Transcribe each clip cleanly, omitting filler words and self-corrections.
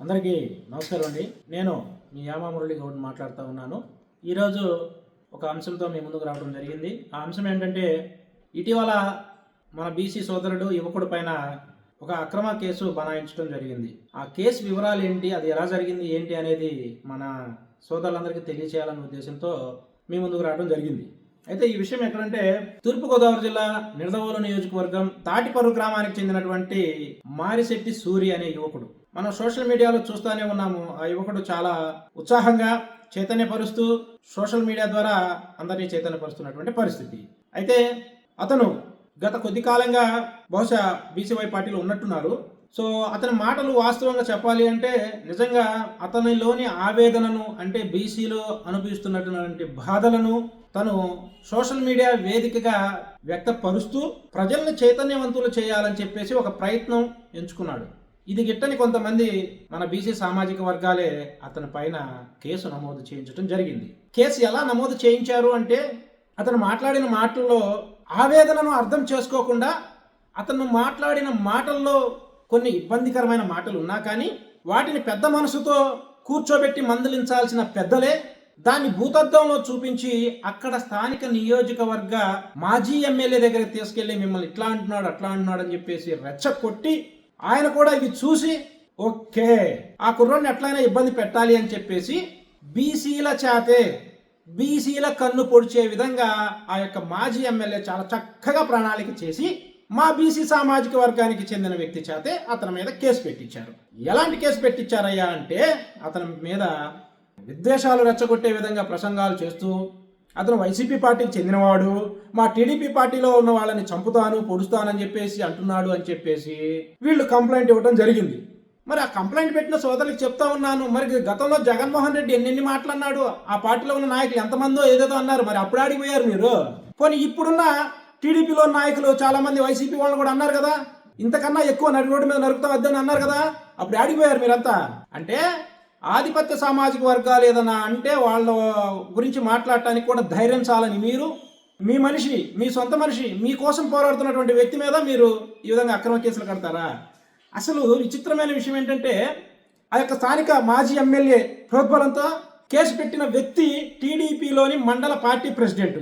అందరికీ నమస్కారం అండి. నేను మీ యామా మురళి గౌడ్ మాట్లాడుతూ ఉన్నాను. ఈరోజు ఒక అంశంతో మీ ముందుకు రావడం జరిగింది. ఆ అంశం ఏంటంటే, ఇటీవల మన బీసీ సోదరుడు యువకుడు పైన ఒక అక్రమ కేసు బనాయించడం జరిగింది. ఆ కేసు వివరాలు ఏంటి, అది ఎలా జరిగింది ఏంటి అనేది మన సోదరులందరికీ తెలియచేయాలనే ఉద్దేశంతో మీ ముందుకు రావడం జరిగింది. అయితే ఈ విషయం ఎక్కడంటే, తూర్పుగోదావరి జిల్లా నిడదవోలు నియోజకవర్గం తాటిపర్రు గ్రామానికి చెందినటువంటి మారిశెట్టి సూరి అనే యువకుడు. మనం సోషల్ మీడియాలో చూస్తూనే ఉన్నాము. ఆ యువకుడు చాలా ఉత్సాహంగా చైతన్యపరుస్తూ సోషల్ మీడియా ద్వారా అందరినీ చైతన్యపరుస్తున్నటువంటి పరిస్థితి. అయితే అతను గత కొద్ది కాలంగా బహుశా బీసీవై పార్టీలో ఉన్నట్టున్నారు. సో అతని మాటలు వాస్తవంగా చెప్పాలి అంటే, నిజంగా అతనిలోని ఆవేదనను, అంటే బీసీలో అనుభవిస్తున్నటువంటి బాధలను తను సోషల్ మీడియా వేదికగా వ్యక్తపరుస్తూ ప్రజల్ని చైతన్యవంతులు చేయాలని చెప్పేసి ఒక ప్రయత్నం ఎంచుకున్నాడు. ఇది గిట్టని కొంతమంది మన బీసీ సామాజిక వర్గాలే అతని పైన కేసు నమోదు చేయించడం జరిగింది. కేసు ఎలా నమోదు చేయించారు అంటే, అతను మాట్లాడిన మాటల్లో ఆవేదనను అర్థం చేసుకోకుండా, అతను మాట్లాడిన మాటల్లో కొన్ని ఇబ్బందికరమైన మాటలు ఉన్నా కానీ వాటిని పెద్ద మనసుతో కూర్చోబెట్టి మందలించాల్సిన పెద్దలే దాన్ని భూతద్దంలో చూపించి అక్కడ స్థానిక నియోజకవర్గ మాజీ ఎమ్మెల్యే దగ్గరికి తీసుకెళ్లి మిమ్మల్ని ఇట్లా అంటున్నాడు అట్లా అంటున్నాడు అని చెప్పేసి రెచ్చగొట్టి, ఆయన కూడా ఇవి చూసి ఓకే ఆ కుర్రోడిని ఎట్లయినా ఇబ్బంది పెట్టాలి అని చెప్పేసి బీసీల చేతే బీసీల కన్ను పొడిచే విధంగా ఆ యొక్క మాజీ ఎమ్మెల్యే చాలా చక్కగా ప్రణాళిక చేసి మా బీసీ సామాజిక వర్గానికి చెందిన వ్యక్తి చేతే అతని మీద కేసు పెట్టించారు. ఎలాంటి కేసు పెట్టించారయ్యా అంటే, అతని మీద విద్వేషాలు రెచ్చగొట్టే విధంగా ప్రసంగాలు చేస్తూ, అతను వైసీపీ పార్టీకి చెందినవాడు, మా టీడీపీ పార్టీలో ఉన్న వాళ్ళని చంపుతాను పొడుస్తానని చెప్పేసి అంటున్నాడు అని చెప్పేసి వీళ్ళు కంప్లైంట్ ఇవ్వడం జరిగింది. మరి ఆ కంప్లైంట్ పెట్టిన సోదరులకు చెప్తా ఉన్నాను, మరి గతంలో జగన్మోహన్ రెడ్డి ఎన్నెన్ని మాటలన్నాడు, ఆ పార్టీలో ఉన్న నాయకులు ఎంతమందో ఏదేదో అన్నారు, మరి అప్పుడు ఆడిపోయారు మీరు. పోనీ ఇప్పుడున్న టీడీపీలో నాయకులు చాలా మంది వైసీపీ వాళ్ళు కూడా అన్నారు కదా, ఇంతకన్నా ఎక్కువ నడి రోడ్డు మీద నరుకుతాం వద్దని అన్నారు కదా, అప్పుడు ఆడిపోయారు మీరంతా. అంటే ఆధిపత్య సామాజిక వర్గాలు ఏదన్నా అంటే వాళ్ళ గురించి మాట్లాడటానికి కూడా ధైర్యం చాలని మీరు, మీ మనిషి, మీ సొంత మనిషి, మీకోసం పోరాడుతున్నటువంటి వ్యక్తి మీద మీరు ఈ విధంగా అక్రమ కేసులు కడతారా? అసలు విచిత్రమైన విషయం ఏంటంటే, ఆ యొక్క స్థానిక మాజీ ఎమ్మెల్యే ప్రోద్బలంతో కేసు పెట్టిన వ్యక్తి టీడీపీలోని మండల పార్టీ ప్రెసిడెంట్.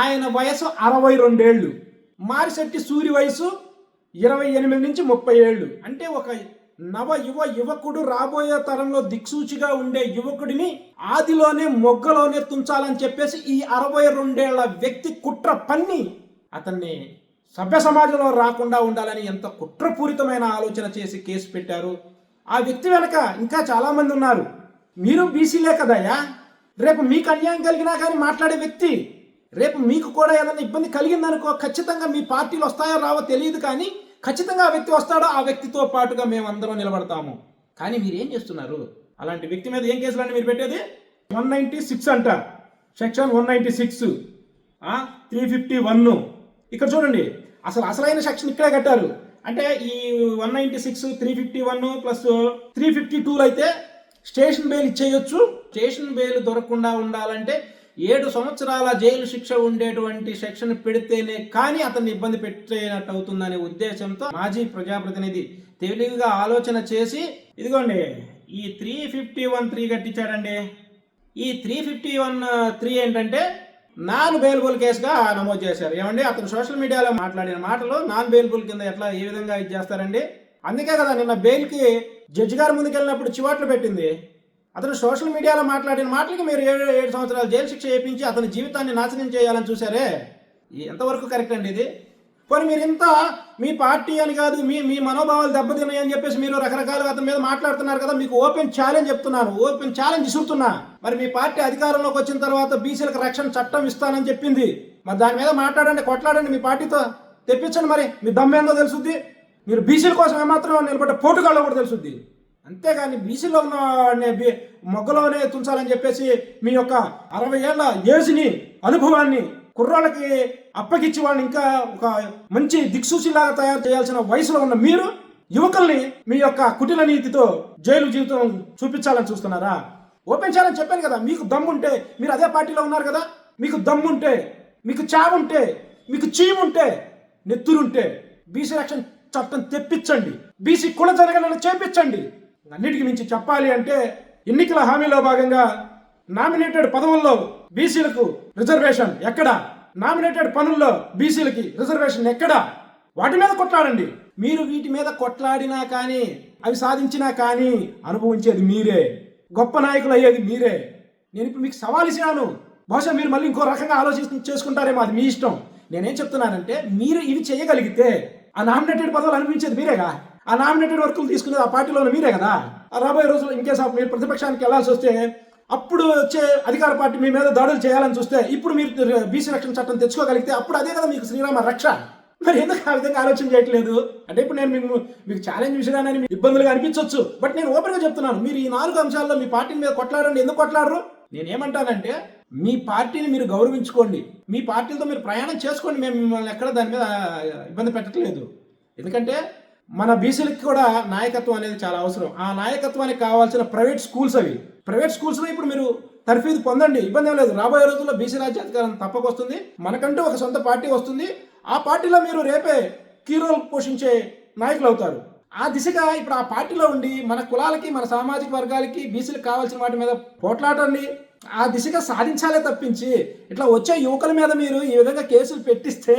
ఆయన వయసు 62 ఏళ్ళు, మారిశెట్టి సూరి వయసు 28 నుంచి 30 ఏళ్ళు. అంటే ఒక యువకుడు రాబోయే తరంలో దిక్సూచిగా ఉండే యువకుడిని ఆదిలోనే మొగ్గలోనే తుంచాలని చెప్పేసి ఈ 62 ఏళ్ల వ్యక్తి కుట్ర పన్ని అతన్ని సభ్య సమాజంలో రాకుండా ఉండాలని ఎంత కుట్రపూరితమైన ఆలోచన చేసి కేసు పెట్టారు. ఆ వ్యక్తి వెనక ఇంకా చాలా మంది ఉన్నారు. మీరు బీసీలే కదయ్యా, రేపు మీకు అన్యాయం కలిగినా కానీ మాట్లాడే వ్యక్తి, రేపు మీకు కూడా ఏదైనా ఇబ్బంది కలిగిందనుకో, ఖచ్చితంగా మీ పార్టీలు వస్తాయో రావో తెలియదు, కానీ ఖచ్చితంగా ఆ వ్యక్తి వస్తాడో ఆ వ్యక్తితో పాటుగా మేమందరం నిలబడతాము. కానీ మీరేం చేస్తున్నారు? అలాంటి వ్యక్తి మీద ఏం కేసులు అండి మీరు పెట్టేది? 196 అంట, సెక్షన్ 196, 351. ఇక్కడ చూడండి, అసలైన సెక్షన్ ఇక్కడే కట్టారు. అంటే ఈ 196, 351 ప్లస్ 352 అయితే స్టేషన్ బెయిల్ ఇచ్చేయొచ్చు. స్టేషన్ బెయిల్ దొరకకుండా ఉండాలంటే 7 సంవత్సరాల జైలు శిక్ష ఉండేటువంటి సెక్షన్ పెడితేనే కానీ అతన్ని ఇబ్బంది పెట్టేనట్టు అవుతుందనే ఉద్దేశంతో మాజీ ప్రజాప్రతినిధి తెలివిగా ఆలోచన చేసి, ఇదిగోండి ఈ 351(3) కట్టించాడండి. ఈ 351(3) ఏంటంటే నాన్ బెయిలబుల్ కేసుగా నమోదు చేశారు. ఏమండి, అతను సోషల్ మీడియాలో మాట్లాడిన మాటలు నాన్ బెయిలబుల్ కింద ఏ విధంగా ఇది చేస్తారండి? అందుకే కదా నిన్న బెయిల్కి జడ్జి గారి ముందుకెళ్ళినప్పుడు చివాట్లు పెట్టింది. అతను సోషల్ మీడియాలో మాట్లాడిన మాటలకి మీరు 7 సంవత్సరాల జైలు శిక్ష వేయించి అతని జీవితాన్ని నాశనం చేయాలని చూసారే, ఎంతవరకు కరెక్ట్ అండి ఇది? పోనీ మీరు ఇంత మీ పార్టీ అని కాదు, మీ మనోభావాలు దెబ్బతిన్నాయని చెప్పేసి మీరు రకరకాలుగా అతని మీద మాట్లాడుతున్నారు కదా. మీకు ఓపెన్ ఛాలెంజ్ చెప్తున్నాను, ఓపెన్ ఛాలెంజ్ ఇస్తున్నా. మరి మీ పార్టీ అధికారంలోకి వచ్చిన తర్వాత బీసీలకు రక్షణ చట్టం ఇస్తానని చెప్పింది, మరి దాని మీద మాట్లాడండి, కొట్లాడండి, మీ పార్టీతో తెప్పించండి. మరి మీ దమ్మేందో తెలుసుద్ది. మీరు బీసీల కోసం ఏమాత్రం నిలబడ్డ పోటుగాళ్ళో కూడా తెలుసుద్ది. అంతేగాని బీసీలో ఉన్న మొగ్గలోనే తుంచాలని చెప్పేసి మీ యొక్క 60 ఏళ్ల ఏజ్ని, అనుభవాన్ని కుర్రాళ్ళకి అప్పగిచ్చి వాళ్ళని ఇంకా ఒక మంచి దిక్సూచిలాగా తయారు చేయాల్సిన వయసులో ఉన్న మీరు యువకుల్ని మీ యొక్క కుటిల నీతితో జైలు జీవితం చూపించాలని చూస్తున్నారా? ఓపెన్ ఛాలెంజ్ చెప్పాను కదా, మీకు దమ్ముంటే మీరు అదే పార్టీలో ఉన్నారు కదా, మీకు దమ్ముంటే, మీకు చావుంటే, మీకు చీముంటే, నెత్తురుంటే బీసీ రక్షణ చట్టం తెప్పించండి, బీసీ కుల జనగణన చేపించండి. అన్నిటికీ మించి చెప్పాలి అంటే ఎన్నికల హామీలో భాగంగా నామినేటెడ్ పదవుల్లో బీసీలకు రిజర్వేషన్ ఎక్కడ, నామినేటెడ్ పనుల్లో బీసీలకి రిజర్వేషన్ ఎక్కడ, వాటి మీద కొట్లాడండి. మీరు వీటి మీద కొట్లాడినా కానీ అవి సాధించినా కానీ అనుభవించేది మీరే, గొప్ప నాయకులు అయ్యేది మీరే. నేను ఇప్పుడు మీకు సవాల్ ఇచ్చినాను, బహుశా మీరు మళ్ళీ ఇంకో రకంగా చేసుకుంటారేమో, అది మీ ఇష్టం. నేనేం చెప్తున్నానంటే మీరు ఇవి చేయగలిగితే ఆ నామినేటెడ్ పదవులు అనిపించేది మీరేగా, ఆ నామినేటెడ్ వర్కులు తీసుకునేది ఆ పార్టీలో మీరే కదా. రాబోయే రోజుల్లో ఇన్కేస్ మీరు ప్రతిపక్షానికి వెళ్లాల్సి వస్తే, అప్పుడు వచ్చే అధికార పార్టీ మీ మీద దాడులు చేయాలని చూస్తే, ఇప్పుడు మీరు బీసీ రక్షణ చట్టం తెచ్చుకోగలిగితే అప్పుడు అదే కదా మీకు శ్రీరామ రక్ష. మరి ఎందుకు ఆ విధంగా ఆలోచన చేయట్లేదు అంటే, ఇప్పుడు నేను మీకు ఛాలెంజ్ విషయాన్ని ఇబ్బందులుగా అనిపించవచ్చు, బట్ నేను ఓపెన్గా చెప్తున్నాను, మీరు ఈ 4 అంశాల్లో మీ పార్టీ మీద కొట్లాడండి. ఎందుకు కొట్లాడరు? నేనేమంటానంటే మీ పార్టీని మీరు గౌరవించుకోండి, మీ పార్టీలతో మీరు ప్రయాణం చేసుకోండి. మేము మిమ్మల్ని ఎక్కడ దాని మీద ఇబ్బంది పెట్టట్లేదు. ఎందుకంటే మన బీసీలకి కూడా నాయకత్వం అనేది చాలా అవసరం. ఆ నాయకత్వానికి కావాల్సిన ప్రైవేట్ స్కూల్స్, అవి ప్రైవేట్ స్కూల్స్లో ఇప్పుడు మీరు తర్ఫీదు పొందండి, ఇబ్బంది ఏం లేదు. రాబోయే రోజుల్లో బీసీ రాజ్యాధికారం తప్పకొస్తుంది, మనకంటూ ఒక సొంత పార్టీ వస్తుంది. ఆ పార్టీలో మీరు రేపే కీ రోల్ పోషించే నాయకులు అవుతారు. ఆ దిశగా ఇప్పుడు ఆ పార్టీలో ఉండి మన కులాలకి, మన సామాజిక వర్గాలకి, బీసీలకు కావాల్సిన వాటి మీద పోట్లాడండి. ఆ దిశగా సాధించాలే తప్పించి ఇట్లా వచ్చే యువకుల మీద మీరు ఈ విధంగా కేసులు పెట్టిస్తే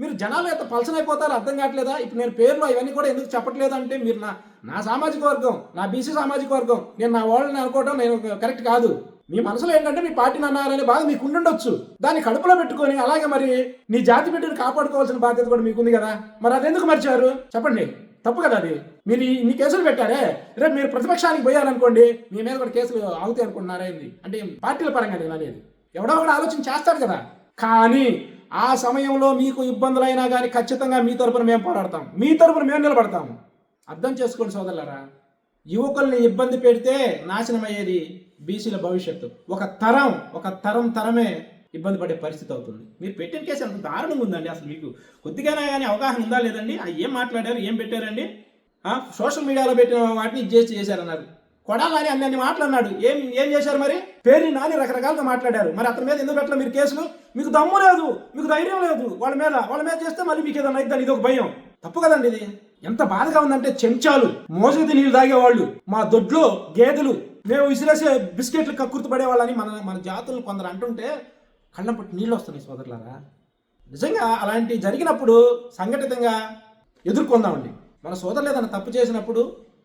మీరు జనాలు ఎంత పలసనైపోతారో అర్థం కావట్లేదా? ఇప్పుడు నేను పేర్లు ఇవన్నీ కూడా ఎందుకు చెప్పట్లేదు అంటే, మీరు నా సామాజిక వర్గం, నా బీసీ సామాజిక వర్గం, నేను నా వాళ్ళని అనుకోవడం నేను కరెక్ట్ కాదు. మీ మనసులో ఏంటంటే మీ పార్టీని అన్నారనే బాధ మీకు ఉండుండొచ్చు, దాన్ని కడుపులో పెట్టుకొని అలాగే మరి నీ జాతి బిడ్డను కాపాడుకోవాల్సిన బాధ్యత కూడా మీకుంది కదా. మరి అది ఎందుకు మర్చారు చెప్పండి? తప్పు కదా అది. మీరు ఇన్ని కేసులు పెట్టారే, రేపు మీరు ప్రతిపక్షానికి పోయారనుకోండి, మీ మీద కూడా కేసులు అవుతాయి అనుకుంటున్నారేంది అంటే పార్టీల పరంగా నేను అనేది. ఎవడో కూడా ఆలోచన చేస్తాడు కదా. కానీ ఆ సమయంలో మీకు ఇబ్బందులైనా కానీ ఖచ్చితంగా మీ తరపున మేము పోరాడతాం, మీ తరపున మేము నిలబడతాము. అర్థం చేసుకోండి సోదరులారా, యువకుల్ని ఇబ్బంది పెడితే నాశనం అయ్యేది బీసీల భవిష్యత్తు. ఒక తరమే ఇబ్బంది పడే పరిస్థితి అవుతుంది. మీరు పెట్టిన కేసు అంత దారుణంగా ఉందండి. అసలు మీకు కొద్దిగానే కానీ అవగాహన ఉందా లేదండి? ఏం మాట్లాడారు, ఏం పెట్టారండి? సోషల్ మీడియాలో పెట్టిన వాటిని చేశారన్నారు. కొడాలని అన్ని మాట్లాడినాడు, ఏం చేశారు? మరి పేరుని నాని రకరకాలుగా మాట్లాడారు. మరి అతని మీద ఎందుకు పెట్టలేదు మీరు కేసులు? మీకు దమ్ము లేదు, మీకు ధైర్యం లేదు. వాళ్ళ మీద చేస్తే మళ్ళీ మీకు ఏదైనా అయిద్దని ఇది ఒక భయం. తప్పు కదండి ఇది. ఎంత బాధగా ఉందంటే, చెంచాలు మోసది నీళ్ళు తాగేవాళ్ళు, మా దొడ్లో గేదెలు, మేము విసిరేసే బిస్కెట్లు కక్కుర్తి పడేవాళ్ళని మన జాతులు కొందరు అంటుంటే కళ్ళం పట్టి నీళ్ళు వస్తున్నాయి సోదరులారా. నిజంగా అలాంటి జరిగినప్పుడు సంఘటితంగా ఎదుర్కొందామండి. మన సోదరులు ఏదైనా తప్పు చేసినప్పుడు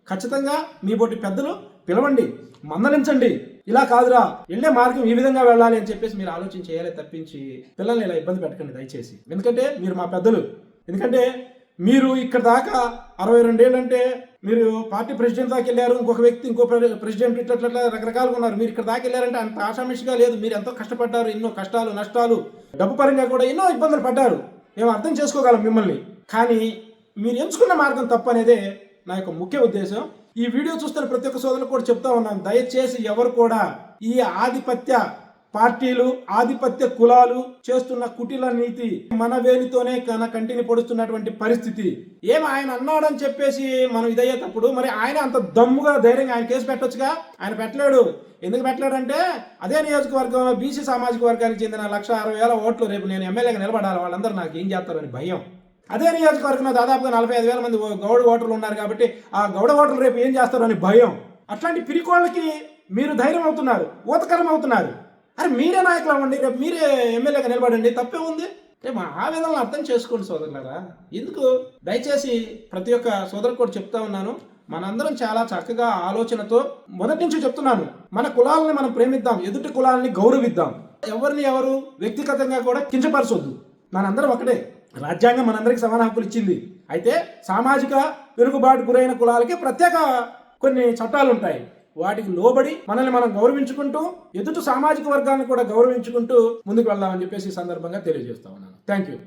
ఖచ్చితంగా మీ బోటి పెద్దలు పిలవండి, మందలించండి. ఇలా కాదురా, వెళ్ళే మార్గం ఈ విధంగా వెళ్ళాలి అని చెప్పేసి మీరు ఆలోచన చేయాలి తప్పించి పిల్లల్ని ఇలా ఇబ్బంది పెట్టకండి దయచేసి. ఎందుకంటే మీరు మా పెద్దలు. ఎందుకంటే మీరు ఇక్కడ దాకా 62 ఏళ్ళు అంటే మీరు పార్టీ ప్రెసిడెంట్ దాకా వెళ్ళారు, ఇంకొక వ్యక్తి ఇంకో ప్రెసిడెంట్ ఇట్లా రకరకాలుగా ఉన్నారు. మీరు ఇక్కడ దాకా వెళ్ళారంటే అంత ఆషామిషిగా లేదు. మీరు ఎంతో కష్టపడ్డారు, ఎన్నో కష్టాలు నష్టాలు, డబ్బు పరంగా కూడా ఎన్నో ఇబ్బందులు పడ్డారు. మేము అర్థం చేసుకోగలం మిమ్మల్ని. కానీ మీరు ఎంచుకున్న మార్గం తప్పు అనేదే నా యొక్క ముఖ్య ఉద్దేశం. ఈ వీడియో చూస్తున్న ప్రతి ఒక్క సోదరులకు కూడా చెప్తా ఉన్నాను, దయచేసి ఎవరు కూడా ఈ ఆధిపత్య పార్టీలు, ఆధిపత్య కులాలు చేస్తున్న కుటిల నీతి మన వేలితోనే కంటిని పొడుస్తున్నటువంటి పరిస్థితి. ఆయన అన్నాడని చెప్పేసి మనం ఇదయ్యేటప్పుడు మరి ఆయన అంత దమ్ముగా ధైర్యంగా ఆయన కేసు పెట్టొచ్చుగా. ఆయన పెట్టలేడు. ఎందుకు పెట్టలేడంటే అదే నియోజకవర్గంలో బీసీ సామాజిక వర్గానికి చెందిన 1,60,000 ఓట్లు రేపు నేను ఎమ్మెల్యేగా నిలబడాలి, వాళ్ళందరూ నాకు ఏం చేస్తారని భయం. అదే నియోజకవర్గంలో దాదాపుగా 45,000 మంది గౌడ ఓటర్లు ఉన్నారు కాబట్టి ఆ గౌడ ఓటర్లు రేపు ఏం చేస్తారు అని భయం. అట్లాంటి పిరికోళ్ళకి మీరు ధైర్యం అవుతున్నారు, ఊతకరం అవుతున్నారు. అరే మీరే నాయకులు అవ్వండి, రేపు మీరే ఎమ్మెల్యేగా నిలబడండి, తప్పే ఉంది. రేపు ఆ విధంగా అర్థం చేసుకోండి సోదరులారా. ఎందుకు దయచేసి ప్రతి ఒక్క సోదరు కూడా చెప్తా ఉన్నాను, మనందరం చాలా చక్కగా ఆలోచనతో మొదటి నుంచి చెప్తున్నాను, మన కులాలని మనం ప్రేమిద్దాం, ఎదుటి కులాలని గౌరవిద్దాం, ఎవరు వ్యక్తిగతంగా కూడా కించపరచొద్దు. మనందరం ఒకటే, రాజ్యాంగం మనందరికీ సమాన హక్కులు ఇచ్చింది. అయితే సామాజిక వెనుకబాటు గురైన కులాలకి ప్రత్యేక కొన్ని చట్టాలు ఉంటాయి. వాటికి లోబడి మనల్ని మనం గౌరవించుకుంటూ ఎదుటి సామాజిక వర్గాన్ని కూడా గౌరవించుకుంటూ ముందుకు వెళ్దామని చెప్పేసి ఈ సందర్భంగా తెలియజేస్తా ఉన్నాను. Thank you.